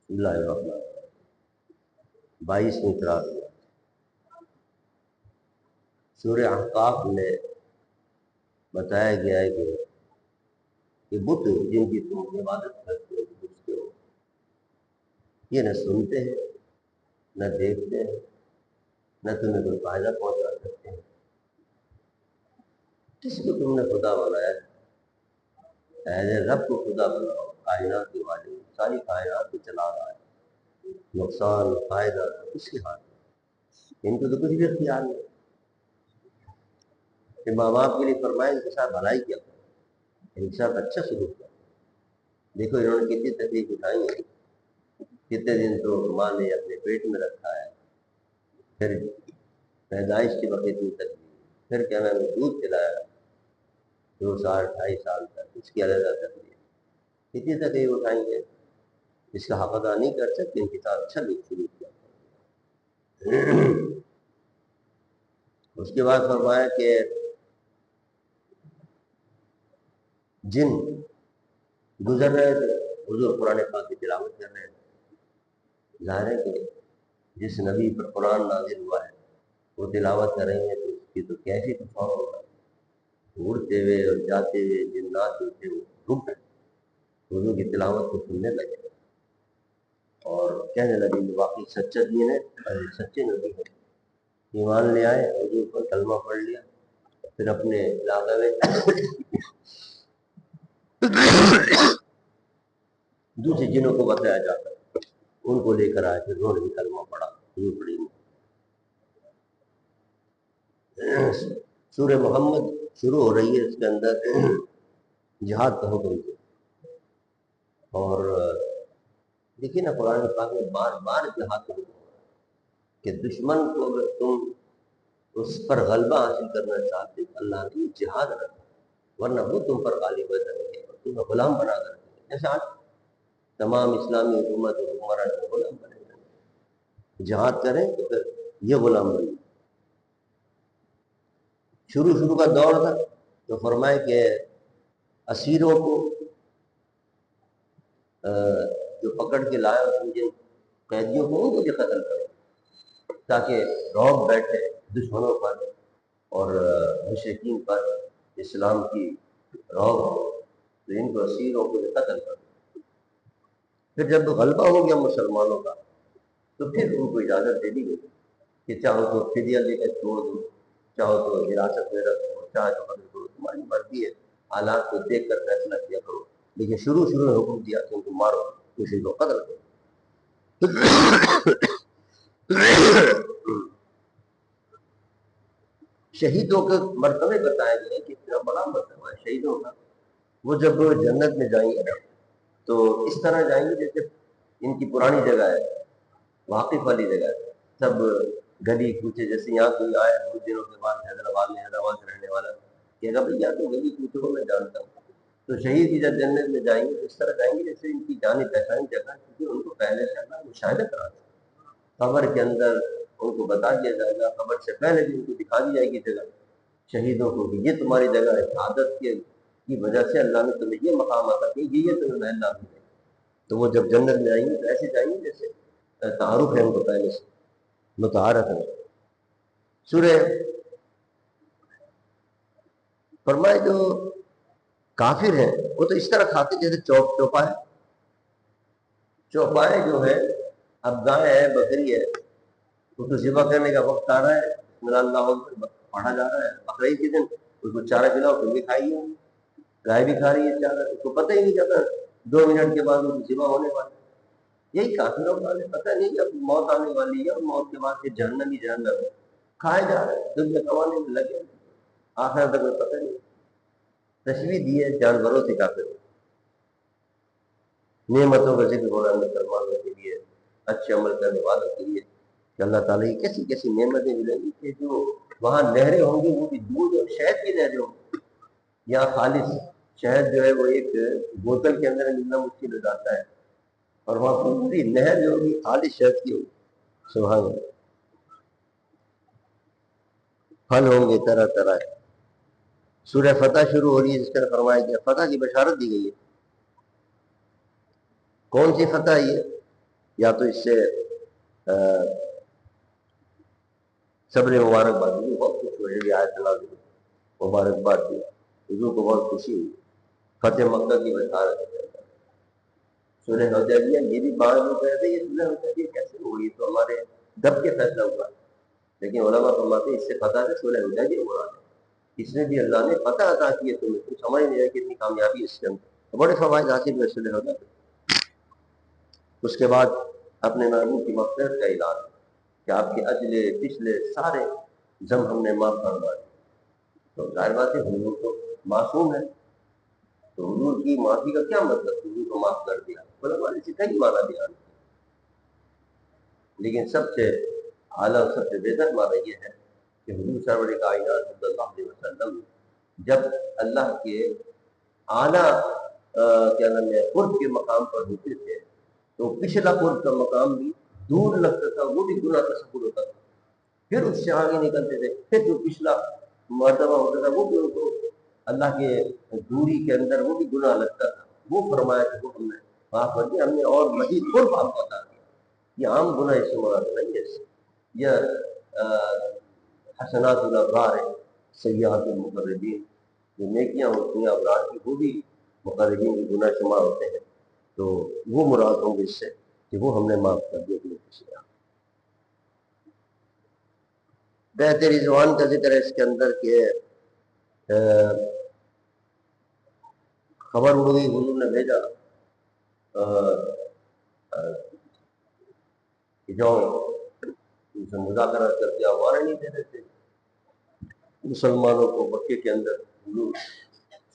اللہ الرحمن 22ویں قرآن میں سورہ احقاف میں بتایا گیا ہے کہ یہ بت جن کی تم عبادت کرتے ہو پوچھتے ہو یہ نہ سنتے ہیں نہ دیکھتے ہیں نہ تمہیں کوئی فائدہ پہنچا سکتے ہیں. کس کو تم نے خدا بنایا ہے؟ رب کو خدا بناؤ. کائنات کے والے ساری کائنات کو چلا رہا ہے. نقصان فائدہ اس کے ہاتھ میں. ان کو تو کچھ بھی اختیار نہیں کہ ماں باپ کے لیے فرمائے ان کے ساتھ بھلائی کیا کرو، ان کے ساتھ اچھا سلوک کرو. دیکھو انہوں نے کتنی تکلیف اٹھائی ہے. کتنے دن تو ماں نے اپنے پیٹ میں رکھا ہے، پھر پیدائش کے وقت اتنی تکلیف، پھر کیا نام ہے دودھ پلایا 2 سال 2.5 سال تک، اس کی علیحدہ تکلیف. کتنی تکلیف اٹھائیں گے، اس کا حق ادا نہیں کر سکتے. ان کے ساتھ اچھا سلوک کیا. اس کے بعد فرمایا کہ جن گزر رہے تھے حضور قرآن پاک کی تلاوت کر رہے تھے. ظاہر ہے کہ جس نبی پر قرآن نازل ہوا ہے وہ تلاوت کر رہے ہیں تو اس کی تو کیسی طوفان ہوگا. اڑتے ہوئے اور جاتے ہوئے جنات جو تھے وہ رک گئے، حضور کی تلاوت کو سننے لگے اور کہنے لگے کہ واقعی سچا دین ہے، سچے نبی ہے. ایمان لے آئے، حضور پر کلمہ پڑھ لیا. پھر اپنے علاقے میں دوسرے جنوں کو بتایا جاتا ہے، ان کو لے کر آئے. پھر انہوں نے بھی کلمہ پڑھا. حضور پڑھی. سورہ محمد شروع ہو رہی ہے، اس کے اندر جہاد کا حکم دیا. اور دیکھیے نا قرآن پاک میں بار بار جہاد کا حکم کہ دشمن کو اگر تم اس پر غلبہ حاصل کرنا چاہتے اللہ کی جہاد رکھو، ورنہ وہ تم پر غالب ہو جائیں گے اور تمہیں غلام بنا کر رکھیں گے. جیسے آج تمام اسلامی حکومت اور حکمران کو غلام بنے گا. جہاد کریں تو پھر یہ غلام بنے. شروع کا دور تھا تو فرمائے کہ اسیروں کو جو پکڑ کے لائے اور جن قیدیوں کو ان کو بھی قتل کرو تاکہ رعب بیٹھے دشمنوں پر اور مشرکین پر اسلام کی رعب ہو. تو ان کو اسیروں کو بھی قتل کرو. پھر جب غلبہ ہو گیا مسلمانوں کا تو پھر ان کو اجازت دے دی گئی کہ چاہو تو فدیہ لے کر چھوڑ دو، چاہو تو حراست میں رکھو، چاہے تو قتل کرو، تمہاری مرضی ہے. حالات کو دیکھ کر فیصلہ کیا کرو. لیکن شروع میں حکم دیا کہ ان کو مارو، کسی کو قتل کرو. شہیدوں کے مرتبے بتائے گئے کہ اتنا بڑا مرتبہ ہے شہیدوں کا. وہ جب جنت میں جائیں گے تو اس طرح جائیں گے جیسے ان کی پرانی جگہ ہے، واقف والی جگہ ہے. سب گلی کوچے جیسے یہاں کوئی آئے کچھ دنوں کے بعد حیدرآباد سے رہنے والا کہ اگر بھائی تو گلی کوچے کو میں جانتا ہوں. تو شہید بھی جب جنت میں جائیں گے تو اس طرح جائیں گے جیسے ان کی جانی پہچانی جگہ، کیونکہ ان کو پہلے سے اللہ مشاہدہ کرا دیا. قبر کے اندر ان کو بتا دیا جائے گا، قبر سے پہلے بھی ان کو دکھا دی جائے گی جگہ شہیدوں کو کہ یہ تمہاری جگہ ہے. شہادت کی وجہ سے اللہ نے تمہیں یہ مقام عطا کیا، یہ تمہیں محل عطا کیا. تو وہ جب جنت میں آئیں گے تو ایسے جائیں گے جیسے تعارف ہے ان کو پہلے سے متعارف ہے. سورہ فرمائے جو کافر ہیں وہ تو اس طرح کھاتے جیسے چوپائے جو ہے. اب گائے ہے، بکری ہے، اس کو ذبح کرنے کا وقت آ رہا ہے، بسم اللہ پڑھا جا رہا ہے. بقرعید کے دن اس کو چارہ کھلاؤ، پھر بھی کھائی ہے. گائے بھی کھا رہی ہے چارہ، اس کو پتہ ہی نہیں چلتا 2 منٹ کے بعد اس کو ذبح ہونے والا. یہی کافروں کو پتہ نہیں کہ اب موت آنے والی ہے اور موت کے بعد پھر جہنم ہی جہنم ہے. کھائے جا رہے ہیں، دنیا کمانے میں لگے، آخر تک میں پتہ نہیں. تشبیہ دی ہے جانوروں سے کافر. نعمتوں کا ذکر ہو رہا ہے مسلمانوں کے لیے، اچھے عمل کرنے والوں کے لیے کہ اللہ تعالیٰ کی کیسی کیسی نعمتیں ملیں گی کہ جو وہاں نہریں ہوں گی وہ بھی دودھ اور شہد کی نہریں ہوں گی. یہاں خالص شہد جو ہے وہ ایک بوتل کے اندر ملنا مشکل ہو جاتا ہے، اور وہاں پوری نہر جو ہوگی خالص شہد کی ہوگی. سبحان اللہ. پھل ہوں گے طرح طرح. سورہ فتح شروع ہو رہی ہے، جس طرح فرمایا گیا فتح کی بشارت دی گئی ہے. کون سی فتح ہے؟ یا تو اس سے صبر مبارکباد دی، بہت خوش ہوئے، آیت نازل مبارکباد دی، حضور کو بہت خوشی ہوئی، فتح مکہ کی بشارت ہے۔ سورہ حدیبیہ یہ بھی بعض لوگ کہتے ہیں یہ سورہ حدیبیہ کیسے ہوئی، تو ہمارے دب کے فیصلہ ہوا، لیکن علماء فرماتے ہیں اس سے فتح سے سورہ حدیبیہ مراد ہے، اس میں بھی اللہ نے فتح عطا کی ہے تمہیں، تم سمجھ نہیں رہے کتنی کامیابی اس کے اندر، بڑے فوائد حاصل ہوئے سورہ حدیبیہ۔ اس کے بعد اپنے محبوب کی مغفرت کا اعلان کہ آپ کے اجلے پچھلے سارے ذنب ہم نے معاف فرما دیے، تو ظاہر بات ہے حضور تو معصوم ہے، تو حضور کی معافی کا کیا مطلب، حضور کو معاف کر دیا، علماء نے کئی معنی بیان کیا، لیکن سب سے اعلیٰ سب سے بہتر معنی یہ ہے کہ حضور سرور کائنات صلی اللہ علیہ وسلم جب اللہ کے اعلیٰ کیا نام ہے قرب کے مقام پر ہوتے تھے تو پچھلا قرب کا مقام بھی دور لگتا تھا، وہ بھی گناہ تصور ہوتا تھا، پھر اس سے آگے نکلتے تھے، پھر جو پچھلا مرتبہ ہوتا تھا وہ بھی ان کو اللہ کے دوری کے اندر وہ بھی گناہ لگتا تھا، وہ فرمایا کہ وہ ہم نے معاف کر دیا، ہم نے اور مزید قرب آپ کو عطا کیا۔ یہ عام گناہ اس سے مراد نہیں ہے، یہ حسنات الابرار ہے، سیئات المقربین، جو نیکیاں ہوتی ہیں ابرار کی وہ بھی مقربین کے گناہ شمار ہوتے ہیں، تو وہ مراد ہوں گے اس سے کہ وہ ہم نے معاف کر دیا اپنے پچھلے۔ بیعت رضوان کا ذکر ہے اس کے اندر کہ خبر اڑ گئی، حضور نے بھیجا کہ جاؤ ان سے مذاکرات کر کے ہمارے نہیں دے دیتے مسلمانوں کو۔ مکے کے اندر حضور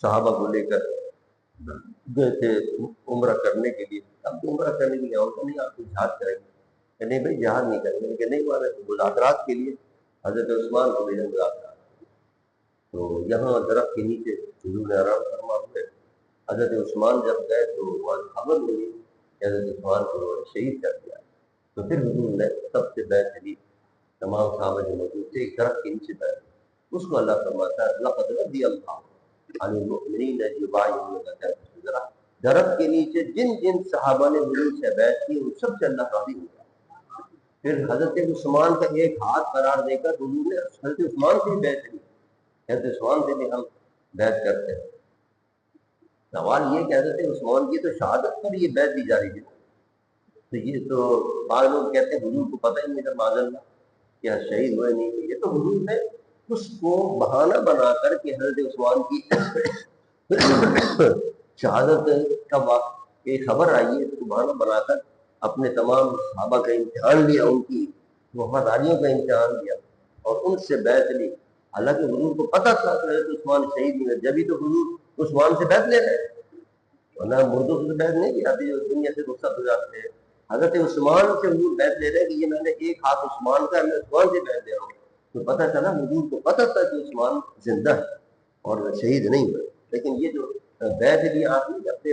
صحابہ کو لے کر گئے تھے عمرہ کرنے کے لیے، اب تو عمرہ کرنے کے لیے اور تو نہیں، آپ کو جہاد کریں گے کہ نہیں بھائی جہاد نہیں کریں گے، کہ نہیں مانا تو مذاکرات کے لیے حضرت عثمان کو بھیجا مذاکرات، تو یہاں درخت کے نیچے حضور نے آرام فرما ہوئے، حضرت عثمان جب گئے تو وہاں خبر ملی کہ حضرت عثمان کو شہید کر دیا، تو پھر حضور نے سب سے بیعت لی، تمام صحابہ جو موجود تھے ایک درخت کے نیچے بیٹھے، اس کو اللہ فرماتا ہے لقد رضی اللہ عن المؤمنین اذ یبایعونک تحت الشجرہ، درخت کے نیچے جن جن صحابہ نے حضور سے بیعت کی ان سب سے اللہ راضی ہو گیا۔ پھر حضرت عثمان کا ایک ہاتھ قرار دے کر حضور نے حضرت عثمان سے بھی بیعت لی، حضرت عثمان سے بھی ہم بیعت کرتے ہیں۔ سوال یہ کہ حضرت عثمان کی تو شہادت پر یہ بیعت دی جا رہی ہے، تو یہ تو بعض لوگ کہتے ہیں حضور کو پتہ ہی نہیں تھا معاذ اللہ کہ شہید ہوئے نہیں، یہ تو حضور نے اس کو بہانہ بنا کر کہ حضرت عثمان کی شہادت کا ایک خبر آئی ہے، اس کو بہانہ بنا کر اپنے تمام صحابہ کا امتحان لیا، ان کی وفاداریوں کا امتحان لیا اور ان سے بیعت لی، حالانکہ حضور کو پتہ تھا کہ حضرت عثمان شہید ہوئے، جبھی تو حضور عثمان سے بیعت لے رہے، ورنہ مردوں سے بیعت نہیں کی آتی جو دنیا سے رخصت ہو جاتے ہیں، حضرت عثمان سے حضور بیعت لے رہے کہ یہ میں نے ایک ہاتھ عثمان کا، میں عثمان سے بیعت لے رہا ہوں، تو پتہ چلا حضور کو پتہ تھا کہ عثمان زندہ ہے اور شہید نہیں ہوئے، لیکن یہ جو بیعت لیا آپ نے اپنے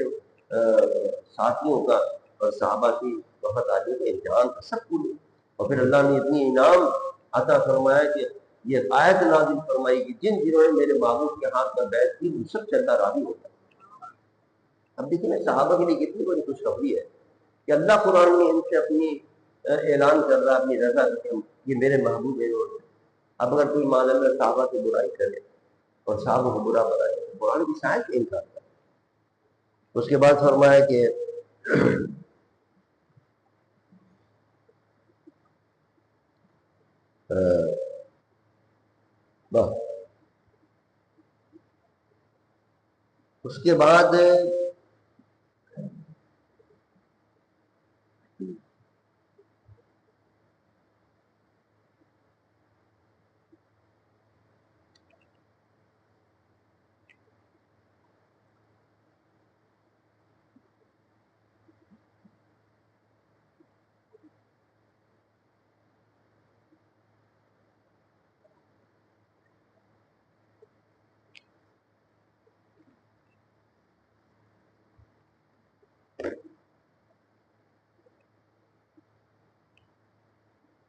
ساتھیوں کا اور صحابہ کی وفاداریوں کا امتحان تھا سب کو، اور پھر اللہ نے اتنی انعام عطا فرمایا کہ یہ آیت نازل فرمائی کہ جن جنہوں نے میرے محبوب کے ہاتھ پر بیعت کی وہ سب سے اللہ راضی ہوتا ہے۔ اب دیکھیں صحابہ کے لیے کتنی بڑی خوشخبری ہے کہ اللہ قرآن میں ان سے اپنی اعلان کر رہا اپنی رضا کہ یہ میرے محبوب ہیں۔ اب اگر کوئی معاذ اللہ صحابہ کی برائی کرے اور صحابہ کو برا بنائے تو قرآن کی شاید کا انکار کرے۔ اس کے بعد فرمایا کہ اس کے بعد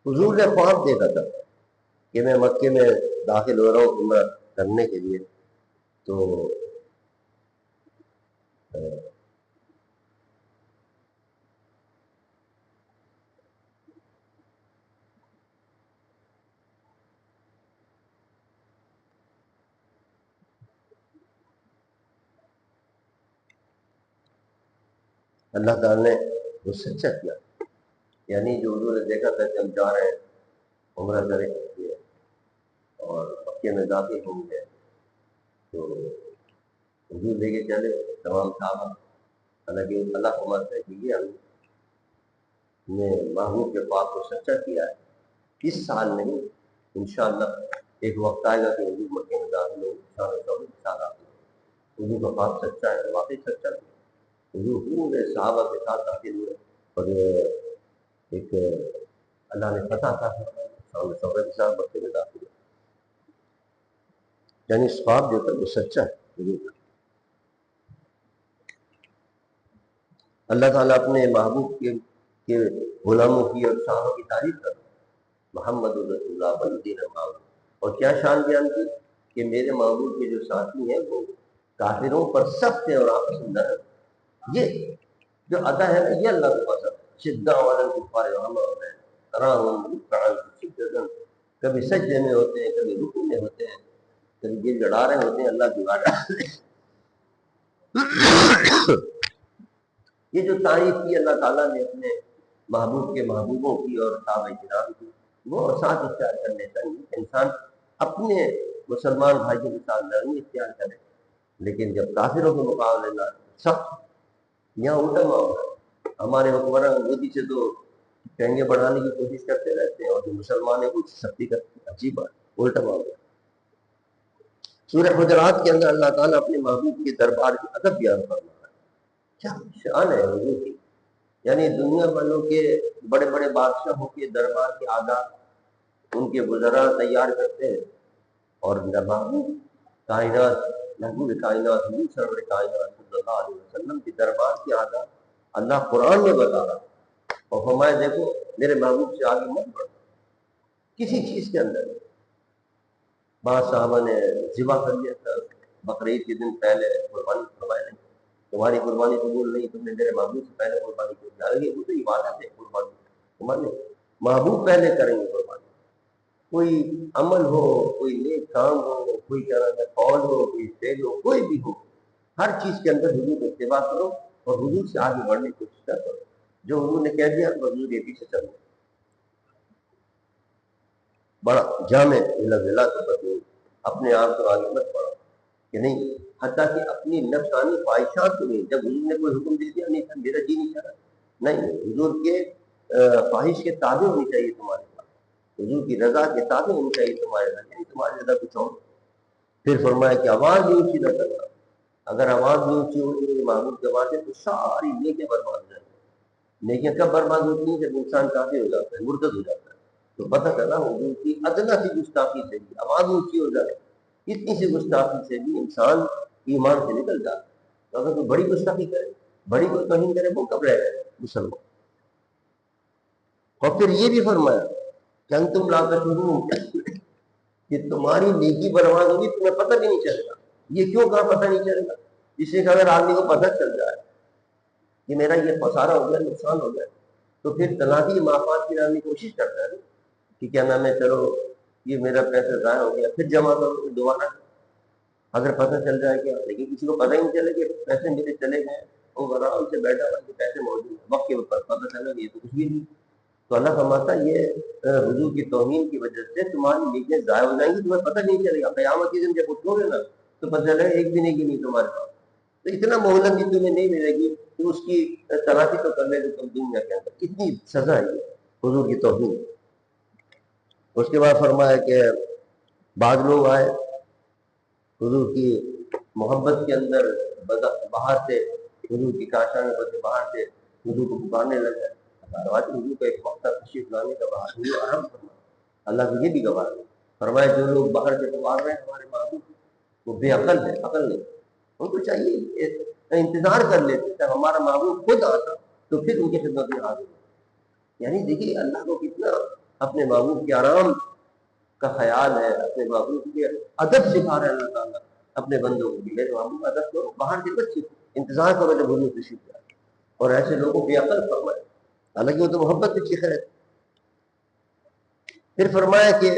حضور نے خواب دیکھا تھا کہ میں مکے میں داخل ہو رہا ہوں عمرہ کرنے کے لیے، تو اللہ تعالیٰ نے وہ سچا کیا. یعنی جو حضور نے دیکھا تھا کہ ہم جا رہے ہیں عمرہ کریں گے اور مکے میں داخل ہوں گے، تو حضور لے کے چلے تمام صحابہ. حالانکہ اللہ کو مانتے ہیں کہ یہ ہم نے محبوب کے پاک کو سچا کیا ہے. اس سال نہیں، انشاءاللہ ایک وقت آئے گا کہ حضور مکے میں داخل ہوں گے، سال آتے ہیں حضور کا پاک سچا ہے، واقعی سچا ہے. حضور پورے صحابہ کے ساتھ داخل ہوئے اور ایک اللہ نے فتح تھا صحابہ کے ساتھ مکے میں داخل ہوئے. یعنی اس خواب جو تھا وہ سچا ہے. اللہ تعالیٰ اپنے محبوب کے غلاموں کی اور صحابہ کی تعریف کر محمد رسول اللہ والذین معہ، اور کیا شان بیان کی کہ میرے محبوب کے جو ساتھی ہیں وہ کافروں پر سخت ہیں اور آپس میں نرم. یہ جو ادا ہے نا، یہ اللہ کو پسند ہے. شدہ علی الکفار رحماء تراہم رکعا سجدا، کبھی سجدے میں ہوتے ہیں، کبھی رکوع میں ہوتے ہیں، کبھی یہ لڑا رہے ہوتے ہیں اللہ کی بات. یہ جو تعریف کی اللہ تعالیٰ نے اپنے محبوب کے محبوبوں کی اور صحابہ کرام کی، وہ ساتھ اختیار کرنے چاہیے. انسان اپنے مسلمان بھائیوں کے ساتھ نرمی اختیار کرے، لیکن جب کافروں کے مقابلے نہ سخت. یہاں الٹا معاملہ، ہمارے حکمران مودی سے تو ٹینگے بڑھانے کی کوشش کرتے رہتے ہیں اور جو مسلمان ہیں وہ سختی کرتے ہیں. عجیب بات، الٹا معاملہ. سورہ حجرات کے اندر اللہ تعالیٰ اپنے محبوب کے دربار کی ادب بیان فرما رہا ہے. کیا شان ہے حضور کی. یعنی دنیا والوں کے بڑے بڑے بادشاہوں کے دربار کے عادات ان کے وزراء تیار کرتے ہیں، اور محبوب کائنات، محبوب کائنات حضور سرور کائنات صلی اللہ علیہ وسلم کے دربار کی عادات اللہ قرآن میں بتا رہا ہے. اور فرمایا دیکھو میرے محبوب سے آگے مت بڑھو کسی چیز کے اندر. بعض صحابہ نے ذبح کر لیا تھا بقرعید کے دن پہلے قربانی. فرمایا نہیں، تمہاری قربانی قبول نہیں، تم نے میرے محبوب سے پہلے قربانی کی. وہ تو عبادت ہے قربانی، تمہارے محبوب پہلے کریں گے قربانی. کوئی عمل ہو، کوئی نیک کام ہو، کوئی کیا نام ہے قول ہو، کوئی فعل ہو، کوئی بھی ہو، ہر چیز کے اندر حضور کو اتباع کرو اور حضور سے آگے بڑھنے کی کوشش کرو. جو حضور نے کہہ دیا تو حضور یہ پیچھے چلو. بڑا جامع ضلع تو بدلو، اپنے آپ کو آگے مت بڑھو کہ نہیں، حتیٰ کہ اپنی نفسانی خواہشات کو نہیں. جب حضور نے کوئی حکم دے دیا نہیں میرا جی نہیں چاہ رہا، نہیں، حضور کے خواہش کے تابع ہونی چاہیے تمہارے پاس، حضور کی رضا کے تابع ہونی چاہیے تمہارے رضا، نہیں تمہاری رضا کچھ اور. پھر فرمایا کہ آواز بھی اونچی نہ کرنا. اگر آواز بھی اونچی ہوگی محبوب کے باتیں تو ساری نیکیاں برباد ہو جائیں گی. نیکیاں کب برباد ہوتی ہیں؟ جب انسان کافر ہو جاتا ہے، مرتد ہو جاتا ہے. تو پتہ کرنا حضور کی ادنا سی گستاخی سے بھی آواز اونچی ہو جائے، اتنی سی گستاخی سے بھی انسان ایمان سے نکل جاتا ہے. تو اگر کوئی بڑی گستاخی کرے، بڑی کوئی توہین کرے، وہ کب رہ گئے مسلمان. اور پھر یہ بھی فرمایا کہ انتم لا تشعرون، کہ تمہاری نیکی برباد ہوگی تمہیں پتہ بھی نہیں چلے گا. یہ کیوں کہا پتہ نہیں چلے گا؟ اس لیے کہ اگر آدمی کو پتہ چل جائے کہ میرا یہ خسارہ ہو گیا، نقصان ہو گیا، تو پھر تنازعی معافات کی آدمی کوشش کرتا ہے کہ کیا نام ہے چلو یہ میرا پیسہ ضائع ہو گیا پھر جمع کرو دوبارہ اگر پتہ چل جائے کیا. لیکن کسی کو پتہ ہی نہیں چلے کہ پیسے میرے چلے گئے، وہ آرام سے بیٹھا ہوا کہ پیسے موجود ہیں، وقت کے اوپر پتہ چلا کہ یہ تو کچھ بھی نہیں. تو اللہ فرماتا ہے یہ حضور کی توہین کی وجہ سے تمہاری نیکیاں ضائع ہو جائیں گی، تمہیں پتہ نہیں چلے گا. قیامت کے دن جب اٹھو گے نا تو پتہ چلے گا ایک بھی نیکی نہیں تمہارے پاس. تو اتنا مہلت بھی تمہیں نہیں ملے گی، تو اس کی تلافی تو کر لے گا تم دنیا کے اندر. اتنی سزا ہے یہ حضور کی توہین. اس کے بعد فرمایا کہ بعض لوگ آئے حضور کی محبت کے اندر باہر سے حضور کی کاشان میں باہر سے حضور کو پکارنے لگے. حضور کا ایک وقت تشریف لانے کا باہر حضور آرام فرمایا. اللہ کو یہ بھی گواہ ہے، فرمایا جو لوگ باہر سے پکار رہے ہیں ہمارے محبوب وہ بے عقل ہے، عقل نہیں. ان کو چاہیے انتظار کر لیتے جب ہمارا محبوب خود آتا تو پھر ان کی خدمت میں حاضر ہو. یعنی دیکھیے اللہ کو کتنا اپنے محبوب کے آرام کا خیال ہے، اپنے محبوب کے ادب سکھا رہے ہیں اللہ تعالیٰ اپنے بندوں کو. میرے محبوب ادب کرو، باہر کے بچے انتظار کرو جب حضور تشریف لائے. اور ایسے لوگوں بے عقل فرمائے، حالانکہ وہ تو محبت کی خیر. پھر فرمایا کہ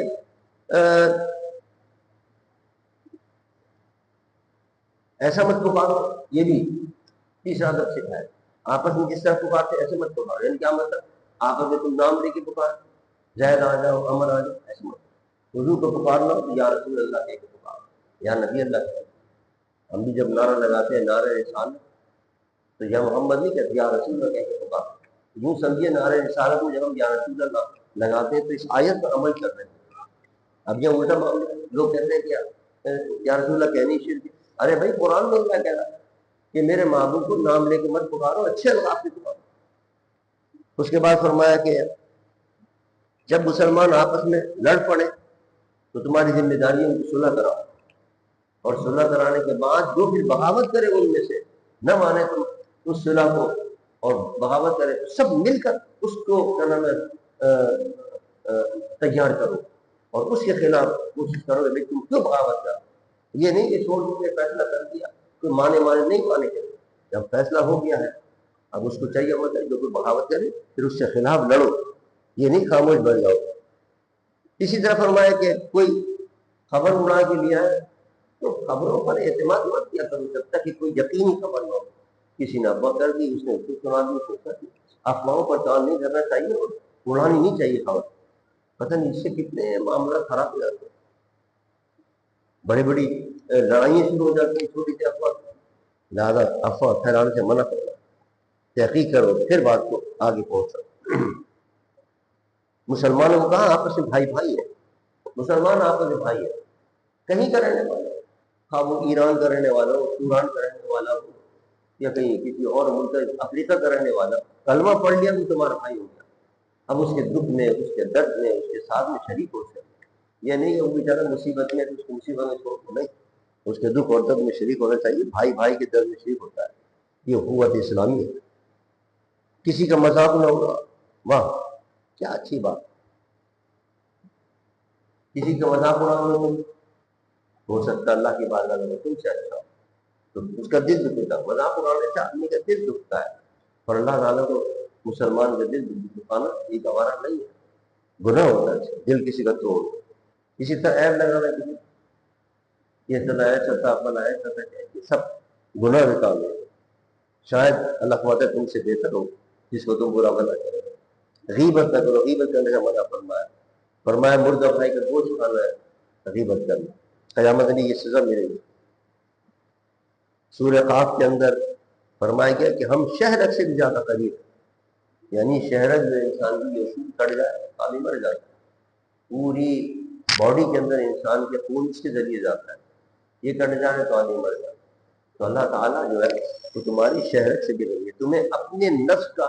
ایسا مت پکارو، یہ بھی تیسرا ادب سکھایا آپس میں جس طرح پکارتے ایسے مت پکارو. یعنی کیا مطلب؟ آپس میں تم نام لے کے پکار، زید آ جاؤ، امر آ جاؤ، ایسے مت. حضور کو پکارنا ہو تو یا رسول اللہ کہہ کے پکارو، یا نبی اللہ کہہ. ہم بھی جب نعرہ لگاتے ہیں نعرہ رسالت تو یا محمد نہیں کہتے، یا رسول اللہ کہہ کے پکارو. یوں سمجھیے نعرہ رسالت میں جب ہم یا رسول اللہ لگاتے ہیں تو اس آیت پر عمل کر رہے ہیں. اب یہ الٹا معاملہ، لوگ کہتے ہیں کہ یا رسول اللہ کہنی شرک. ارے بھائی قرآن میں کیا کہہ رہا ہے کہ میرے معبود کو نام لے کے مت پکارو، اچھے الفاظ سے پکارو. اس کے بعد فرمایا کہ جب مسلمان آپس میں لڑ پڑے تو تمہاری ذمہ داری ہے ان کی صلح کراؤ، اور صلح کرانے کے بعد جو پھر بغاوت کرے ان میں سے، نہ مانے تم اس صلح کو اور بغاوت کرے تو سب مل کر اس کو کیا نام ہے تیار کرو اور اس کے خلاف کوشش کرو کہ تم کیوں بغاوت کرو. یہ نہیں کہ چھوڑ کے فیصلہ کر دیا کوئی مانے نہیں مانے کے. جب فیصلہ ہو گیا ہے اب اس کو چاہیے ہوتا ہے جو کوئی بغاوت کرے پھر اس کے خلاف لڑو، یہ نہیں خاموش بن جاؤ. اسی طرح فرمایا کہ کوئی خبر اڑا کے لیا ہے تو خبروں پر اعتماد مت کیا کرو جب تک کہ کوئی یقینی خبر نہ ہو. کسی نے افواہ کر دی، اس نے اس کو سنا دی، اس کو کر دی. افواہوں پر کام نہیں کرنا چاہیے اور اڑانی نہیں چاہیے خبر. پتہ نہیں اس سے کتنے معاملات خراب ہو جاتے ہیں، بڑی بڑی لڑائیاں شروع ہو جاتی ہیں چھوٹی سی افواہ. لہٰذا افواہ پھیلانے سے منع کرنا، تحقیق کرو پھر بات کو آگے پہنچو. مسلمانوں کو کہا آپس میں بھائی بھائی ہے، مسلمان آپس میں بھائی ہے. کہیں کا رہنے والا ہاں وہ ایران کا رہنے والا ہو، سوران کا رہنے والا ہو، یا کہیں کسی اور ملک افریقہ کا رہنے والا، کلمہ پڑھ لیا تو تمہارا بھائی ہو گیا. اب اس کے دکھ میں، اس کے درد میں اس کے ساتھ میں شریک ہو سکے. یہ نہیں کہ وہ بیچارہ مصیبت میں اس کو مصیبت میں چھوڑ دو، نہیں، اس کے دکھ اور درد میں شریک ہونا چاہیے. بھائی بھائی کے درد میں شریک ہوتا ہے، یہ قوت اسلامی ہے. کسی کا مذاق نہ ہوگا، واہ کیا اچھی بات. کسی کا مذاق اڑاؤ ہو سکتا ہے اللہ کی بارگاہ میں تم سے اچھا ہو تو اس کا دل دکھتا ہے. مذاق اڑانے سے آدمی کا دل دکھتا ہے، اور اللہ تعالیٰ کو مسلمان کا دل دکھانا یہ گوارا نہیں ہے، گناہ ہوتا ہے دل کسی کا توڑ. اسی طرح عیب لگانا کسی یہ سدا ایسا تھا اپنا ایسا تھا، یہ سب گناہ کا کام ہے. شاید اللہ خواہ تم سے بہتر ہو جس کو تم برا بنا کرو. غیبت نہ کرو، غیبت کرنے کا منع فرمایا. فرمایا مردہ بھائی کا گوشت کھانا ہے غیبت کرنا، قیامت میں یہ سزا ملے گی. سورہ قاف کے اندر فرمایا گیا کہ ہم شہرک سے بھی زیادہ قریب ہیں. یعنی شہرک جو انسان کی یہ کٹ جائے آدمی مر جاتا ہے. پوری باڈی کے اندر انسان کے خون اس کے ذریعے جاتا ہے، یہ کٹ جائے تو آدمی مر جاتا ہے. تو اللہ تعالیٰ جو ہے وہ تمہاری شہرت سے بھی نہیں ہے. تمہیں اپنے نفس کا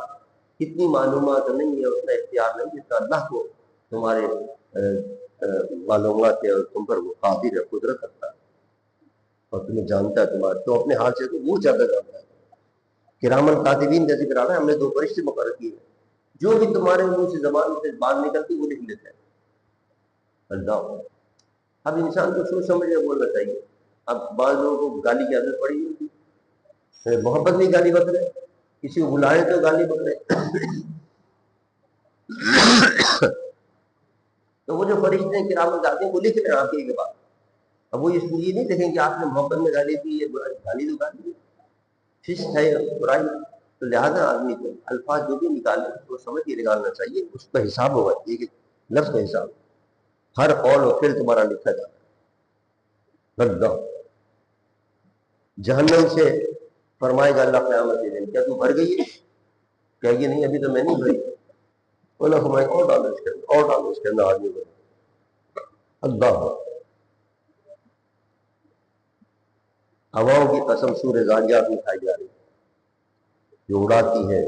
کتنی معلومات نہیں ہے، اتنا اختیار نہیں جتنا اللہ کو تمہارے معلومات ہے اور تم پر وہ قادر ہے، قدرت رکھتا ہے اور تمہیں جانتا ہے. تمہارا تو اپنے حال سے تو وہ زیادہ جانتا ہے. کرامن کاتبین جیسے کرا ہے، ہم نے 2 فرشتے مقرر کیے ہیں جو بھی تمہارے منہ سے زبان سے بات نکلتی وہ لکھ لیتے ہیں. اللہ اب انسان کو سوچ سمجھ کے بولنا چاہیے. اب بعض لوگوں کو گالی کی عادت پڑی ہوتی ہے، محبت نہیں گالی بک رہے، کسی کو بلائے تو گالی بک رہے. تو وہ جو فرشتے ہیں کرامن کاتبین وہ لکھ رہے ہیں آپ کے بعد. اب وہ یہ نہیں دیکھیں کہ آپ نے محبت میں گالی دی ہے، گالی تو گالی فسق ہے برائی. تو لہٰذا آدمی کو الفاظ جو بھی نکالے وہ سمجھ کے نکالنا چاہیے. اس کا حساب ہوگا، یہ کہ لفظ کا حساب ہر قول و فعل تمہارا لکھا جاتا ہے. جہنم سے فرمائے گا اللہ قیامت کے دن کیا تو بھر گئی ہے؟ کہے گی نہیں ابھی تو میں نہیں بھری. اللہ فرمائے اور ڈالو اس کے اندر، اور ڈالو اس کے اندر آدمی بھر. اللہ ہواؤں کی قسم سورہ ذاریات میں کھائی جا رہی ہے جو اڑاتی ہے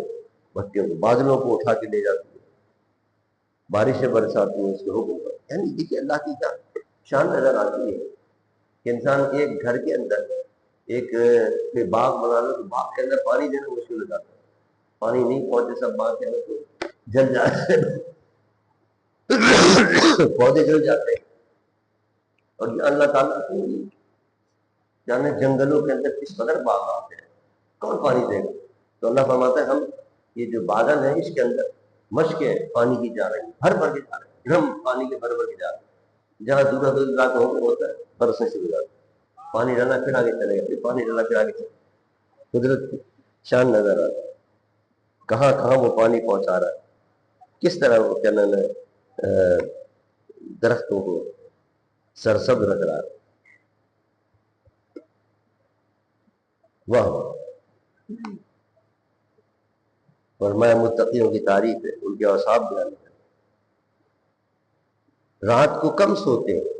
بچوں کو، بادلوں کو اٹھا کے لے جاتی ہے، بارشیں برساتی ہیں اس کے حکم پر. یعنی دیکھیے اللہ کی کیا شان نظر آتی ہے کہ انسان ایک گھر کے اندر ایک باغ بنا لو تو باغ کے اندر پانی دینا مشکل ہو جاتا ہے. پانی نہیں پہنچے سب باغ کے اندر تو جل جاتے پودے جل جاتے ہیں. اور یہ اللہ تعالیٰ کو جانے جنگلوں کے اندر کس قدر باغ آتے ہیں، کون پانی دے گا؟ تو اللہ فرماتا ہے ہم یہ جو بادل ہیں اس کے اندر مشقیں پانی کی جا رہی ہیں، بھر بھر کے جا رہے ہیں، ڈرم پانی کے بھر بھر کے جا رہے ہیں. جہاں دورا دور علاقہ ہوتا ہے برسنے شروع ہو جاتا ہے، پانی ڈلا پھر آگے چلے گا، پھر پانی ڈلا پھر آگے چلے گا. قدرت کی شان نظر آتا ہے. کہاں کہاں وہ پانی پہنچا رہا ہے، کس طرح وہ کیا نام ہے درختوں کو سرسبز رکھ رہا ہے. واہ واہ. فرمایا متقیوں کی تعریف ہے، ان کے اوصاف بیان ہے. رات کو کم سوتے ہیں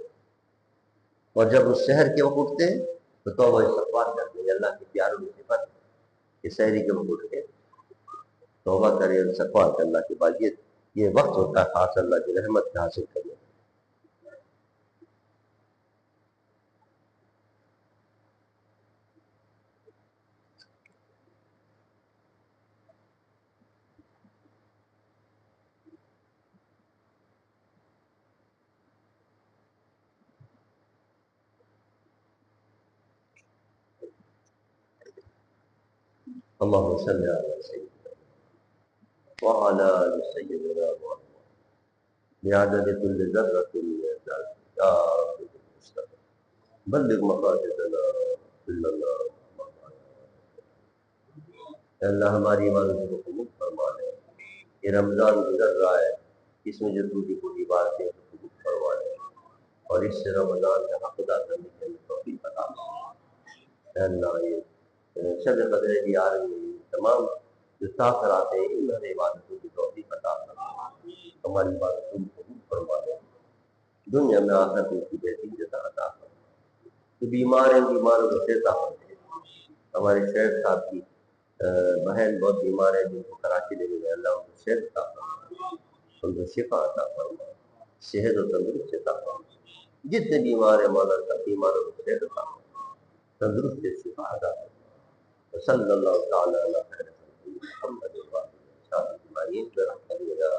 اور جب اس شہر کے وقت اٹھتے ہیں تو توبہ استغفار کرتے ہیں. اللہ کے پیاروں کی صفت کہ شہری کے وقت اٹھ کے توبہ کرے اور استغفار کرے. اللہ کے بعد یہ وقت ہوتا ہے خاص اللہ کی رحمت کے حاصل کرنے. اللهم صل على سيدنا وعلى آل سيدنا محمد بعدد كل ذرة من ذات يا رب المصطفى بلغ مقاصدنا إلا الله. اے اللہ ہماری عبادت کو قبول فرما لے. یہ رمضان گزر رہا ہے، اس میں جو ٹوٹی پھوٹی باتیں قبول فرما لے اور اس سے رمضان کا حق ادا کرنے کے لیے توفیق عطا فرما. اے اللہ یہ شب قدر بھی آ رہی ہے، تمام جو تاثرات ہیں انہوں نے عبادتوں کی توفیق عطا فرما. ہماری عبادتوں کو قبول فرما لے، دنیا میں آخر میں کی بہترین جزا عطا فرما. جو بیمار ہیں بیماروں کو صحت عطا فرما. ہمارے شیخ صاحب کی بہن بہت بیمار ہے جن کو کراچی لے کے گئے، اللہ ان کو صحت عطا فرما، ان کو شفا عطا فرما، صحت و تندرست عطا فرما. جتنے بیمار ہیں مولا کا بیماروں کو صحت عطا فرما، تندرست شفا عطا فرما. صلی اللہ تعالی علی خیر محمد و آلہ وصحبہ اجمعین برحمتک یا